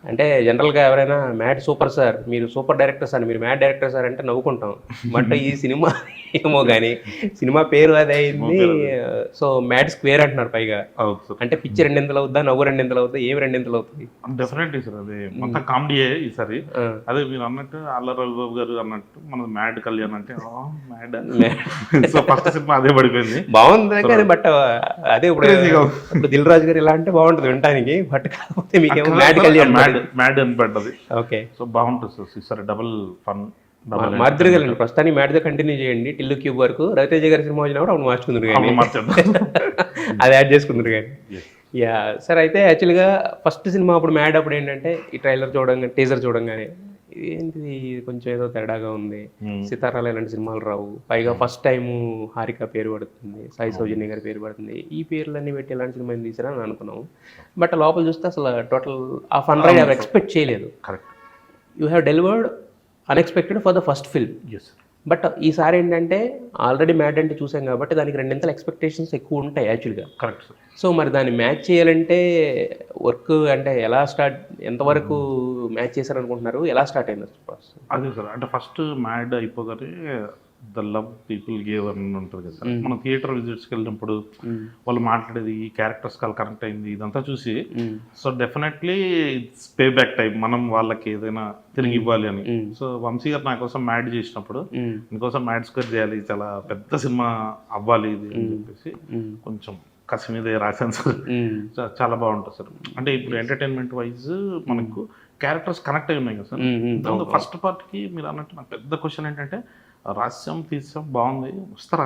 అంటే జనరల్గా ఎవరైనా మ్యాడ్ సూపర్ సార్, మీరు సూపర్ డైరెక్టర్ సార్, మీరు మ్యాడ్ డైరెక్టర్ సార్ అంటే నవ్వుకుంటాం. బట్ ఈ సినిమా ఏమో కానీ సినిమా పేరు అదే అయింది. సో మ్యాడ్ స్క్వేర్ అంటున్నారు పైగా. అంటే పిచ్చి రెండింతలు అవుద్దా, నవ్వు రెండింతలు అవుద్దా, ఏమి రెండింతలు అవుతుంది? డెఫినెట్లీ సార్, అది మొత్తం కామెడీయే ఈసారి. అదే మీరు అన్నట్టు అల్లరి రవిబాబు గారు అన్నట్టు మన మ్యాడ్ కళ్యాణ్ అంటే మ్యాడ్. సో ఫస్ట్ సినిమా అదే పడిపోయింది, బాగుంది కానీ. బట్ అదే ఇప్పుడు దిల్ రాజు గారు ఇలా అంటే బాగుంటుంది వినడానికి. బట్ కాకపోతే మీకేమో మ్యాడ్ కళ్యాణ్ మ్యాడ్ అని పడ్డది. ఓకే, సో బాగుంటుంది సార్ ఈసారి. డబుల్ ఫన్ మాదిరిగలండి. ప్రస్తుతానికి మ్యాడ్ గా కంటిన్యూ చేయండి టిల్లు క్యూబ్ వరకు. రవితేజ గారి సినిమా వచ్చినా కూడా అవును మార్చుకుందరు కానీ అది యాడ్ చేసుకుందరు కానీ. యా సార్, అయితే యాక్చువల్గా ఫస్ట్ సినిమా అప్పుడు మ్యాడ్ అప్పుడు ఏంటంటే ఈ ట్రైలర్ చూడంగానే, టీజర్ చూడంగానే ఏంటిది కొంచెం ఏదో తేడాగా ఉంది, సితారాలు ఇలాంటి సినిమాలు రావు, పైగా ఫస్ట్ టైం హారిక పేరు పడుతుంది, సాయి సౌజన్య గారి పేరు పడుతుంది, ఈ పేర్లన్నీ పెట్టి ఎలాంటి సినిమా తీసారా అని అనుకున్నాం. బట్ లోపల చూస్తే అసలు టోటల్ ఆ ఫన్ రైడ్ ఎవరు ఎక్స్పెక్ట్ చేయలేదు. Correct, you have delivered unexpected for the first film. But ఈసారి ఏంటంటే ఆల్రెడీ మ్యాడ్ అంటే చూసాం కాబట్టి దానికి రెండింతల ఎక్స్పెక్టేషన్స్ ఎక్కువ ఉంటాయి యాక్చువల్గా. Correct sir. సో మరి దాన్ని మ్యాచ్ చేయాలంటే వర్క్ అంటే ఎలా స్టార్ట్, ఎంతవరకు మ్యాచ్ చేశారనుకుంటున్నారు, ఎలా స్టార్ట్ అయింది ప్రాసెస్? అదే సార్, అంటే ఫస్ట్ మ్యాడ్ అయిపోగానే ద లవ్ పీపుల్ గేవ్ అని ఉంటుంది కదా సార్. మనం థియేటర్ విజిట్స్కి వెళ్ళినప్పుడు వాళ్ళు మాట్లాడేది, ఈ క్యారెక్టర్స్ కాల్ కనెక్ట్ అయింది, ఇదంతా చూసి so definitely it's pay back time, మనం వాళ్ళకి ఏదైనా తిరిగి ఇవ్వాలి అని. సో వంశీ గారు నా కోసం మ్యాడ్ చేసినప్పుడు ఇంకోసం మ్యాడ్ స్క్వేర్ చేయాలి, చాలా పెద్ద సినిమా అవ్వాలి ఇది అని చెప్పేసి కొంచెం కసి మీద రాశాను సార్. చాలా బాగుంటుంది సార్. అంటే ఇప్పుడు ఎంటర్టైన్మెంట్ వైజ్ మనకు క్యారెక్టర్స్ కనెక్ట్ అయి ఉన్నాయి కదా సార్. ఫస్ట్ పార్ట్కి మీరు అన్నట్టు నాకు పెద్ద క్వశ్చన్ ఏంటంటే, రాస్యం తీసాం బాగుంది, వస్తారా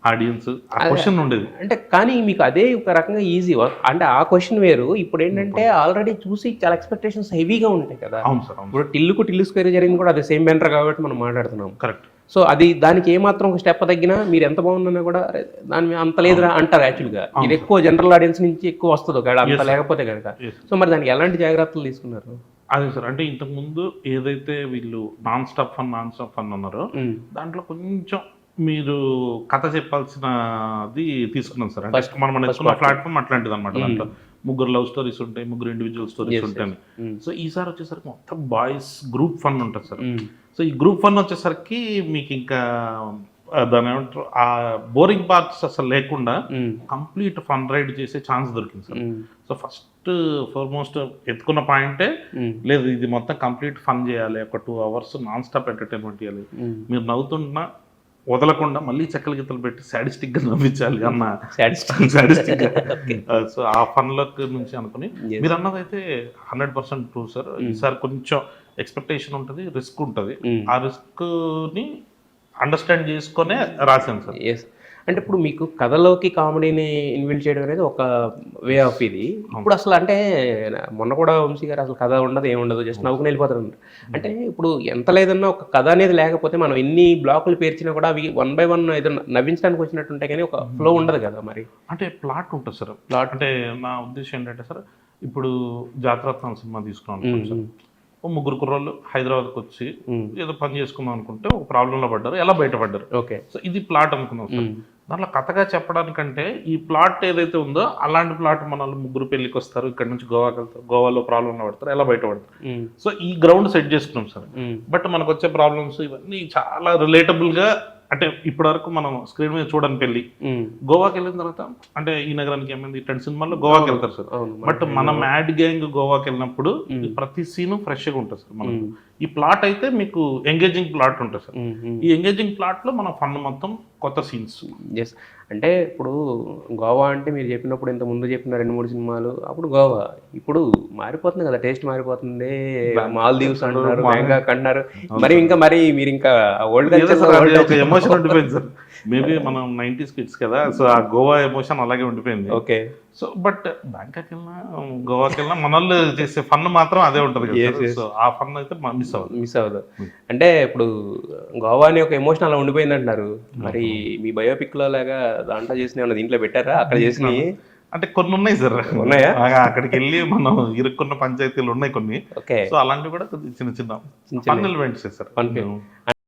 ఆడియన్స్, ఆ క్వశ్చన్ ఉండేది. అంటే కానీ మీకు అదే ఒక రకంగా ఈజీ అంటే ఆ క్వశ్చన్ వేరు. ఇప్పుడు ఏంటంటే ఆల్రెడీ చూసి చాలా ఎక్స్పెక్టేషన్స్ హెవీగా ఉంటాయి కదా. అవును సార్. ఇప్పుడు టిల్లు స్క్వేర్ జరిగింది కూడా అదే సేమ్ బెంటర్ కాబట్టి మనం మాట్లాడుతున్నాం. కరెక్ట్. సో అది దానికి ఏమాత్రం ఒక స్టెప్ తగ్గినా మీరు ఎంత బాగున్నా కూడా దాని అంత లేదురా అంటారు యాక్చువల్గా. ఇది ఎక్కువ జనరల్ ఆడియన్స్ నుంచి ఎక్కువ వస్తుంది ఒకవేళ అంత లేకపోతే కనుక. సో మరి దానికి ఎలాంటి జాగ్రత్తలు తీసుకున్నారు? అదే సార్, అంటే ఇంతకుముందు ఏదైతే వీళ్ళు నాన్ స్టాప్ ఫన్ అన్నారో దాంట్లో కొంచెం మీరు కథ చెప్పాల్సినది తీసుకున్నాం సార్. అంటే మనం ఎత్తుకున్న ప్లాట్ఫామ్ అట్లాంటిది అనమాట. దాంట్లో ముగ్గురు లవ్ స్టోరీస్ ఉంటాయి, ముగ్గురు ఇండివిజువల్ స్టోరీస్ ఉంటాయి. సో ఈసారి వచ్చేసరికి మొత్తం బాయ్స్ గ్రూప్ ఫన్ ఉంటుంది సార్. సో ఈ గ్రూప్ ఫన్ వచ్చేసరికి మీకు ఇంకా దాని ఏమంటారు, ఆ బోరింగ్ పార్ట్స్ అసలు లేకుండా కంప్లీట్ ఫన్ రైడ్ చేసే ఛాన్స్ దొరికింది సార్. సో ఫస్ట్ ఫార్మోస్ట్ ఎత్తుకున్న పాయింటే లేదు, ఇది మొత్తం కంప్లీట్ ఫన్ చేయాలి, ఒక 2 hours నాన్ స్టాప్ ఎంటర్టైన్మెంట్ చేయాలి, మీరు నవ్వుతున్నా వదలకుండా మళ్ళీ చెక్కల గీతలు పెట్టి సాడిస్టిక్ గా నవ్వించాలి అన్న సాడిస్టిక్. సో ఆ ఫన్ వర్క్ నుంచి అనుకుని మీరు అన్నదైతే 100% ట్రూ సార్. ఈసారి కొంచెం ఎక్స్పెక్టేషన్ ఉంటుంది, రిస్క్ ఉంటుంది. ఆ రిస్క్ ని అండర్స్టాండ్ చేసుకునే రాశాను సార్. ఎస్, అంటే ఇప్పుడు మీకు కథలోకి కామెడీని ఇన్విల్ట్ చేయడం అనేది ఒక వే ఆఫ్ ఇది. ఇప్పుడు అసలు అంటే మొన్న కూడా వంశీ గారు అసలు కథ ఉండదు, ఏముండదు, జస్ట్ నవ్వుకుని వెళ్ళిపోతారు. అంటే ఇప్పుడు ఎంత లేదన్నా ఒక కథ అనేది లేకపోతే మనం ఎన్ని బ్లాకులు పేర్చినా కూడా అవి 1 by 1 ఏదో నవ్వించడానికి వచ్చినట్టు ఉంటాయి కానీ ఒక ఫ్లో ఉండదు కదా. మరి అంటే ప్లాట్ ఉంటుంది సార్. ప్లాట్ అంటే నా ఉద్దేశం ఏంటంటే సార్, ఇప్పుడు జాతరత్నం సినిమా తీసుకున్నాను సార్. ఓ ముగ్గురు కుర్రోళ్ళు హైదరాబాద్కి వచ్చి ఏదో పని చేసుకుందాం అనుకుంటే ఒక ప్రాబ్లంలో పడ్డారు, ఎలా బయటపడ్డారు. ఓకే, సో ఇది ప్లాట్ అనుకున్నాం సార్. దాంట్లో కథగా చెప్పడానికంటే ఈ ప్లాట్ ఏదైతే ఉందో అలాంటి ప్లాట్ మన ముగ్గురు పెళ్లికి వస్తారు, ఇక్కడ నుంచి గోవాకి వెళ్తారు, గోవాలో ప్రాబ్లంలో పడతారు, ఎలా బయటపడతారు. సో ఈ గ్రౌండ్ సెట్ చేసుకున్నాం సార్. బట్ మనకు వచ్చే ప్రాబ్లమ్స్ ఇవన్నీ చాలా రిలేటబుల్ గా, అంటే ఇప్పటి వరకు మనం స్క్రీన్ మీద చూడని పెళ్లి గోవాకి వెళ్ళిన తర్వాత అంటే ఈ నగరానికి ఏమైంది ఇట్లాంటి సినిమాల్లో గోవాకి వెళ్తారు సార్. బట్ మన మ్యాడ్ గ్యాంగ్ గోవాకి వెళ్ళినప్పుడు ప్రతి సీను ఫ్రెష్ గా ఉంటుంది సార్. మనం ఈ ప్లాట్ అయితే మీకు ఎంగేజింగ్ ప్లాట్ ఉంటుంది సార్. ఈ ఎంగేజింగ్ ప్లాట్ లో మన ఫన్ మొత్తం కొత్త సీన్స్. ఎస్, అంటే ఇప్పుడు గోవా అంటే మీరు చెప్పినప్పుడు ఇంత ముందు చెప్పిన 2-3 సినిమాలు అప్పుడు గోవా, ఇప్పుడు మారిపోతుంది కదా, టేస్ట్ మారిపోతుంది. మాల్దీవ్స్ అంటున్నారు, బ్యాంకాక్ అంటున్నారు, మరి ఇంకా మరి మీరు ఇంకా ఓల్డ్ ఎమోషన్ ఉండిపోయింది సార్. మేబీ మనం 90s కిడ్స్ కదా, సో ఆ గోవా ఎమోషన్ అలాగే ఉండిపోయింది. ఓకే, సో బట్ బ్యాంకాక్ వెళ్ళినా గోవాకి వెళ్ళినా మన వాళ్ళు చేసే ఫన్ మాత్రం అదే ఉంటుంది కదా. సో ఆ ఫన్ అయితే మిస్ అవ్వదు. అంటే ఇప్పుడు గోవా అని ఒక ఎమోషన్ అలా ఉండిపోయింది అంటున్నారు. మరి మీ బయోపిక్ లో లాగా దాంట్లో చేసిన దీంట్లో పెట్టారా? అక్కడ చేసిన అంటే కొన్ని ఉన్నాయి సార్. ఉన్నాయా? అక్కడికి వెళ్ళి మనం ఇరుక్కున్న పంచాయతీలు ఉన్నాయి కొన్ని. సో అలాంటివి కూడా చిన్న చిన్న ఫన్ ఎలిమెంట్స్ సార్.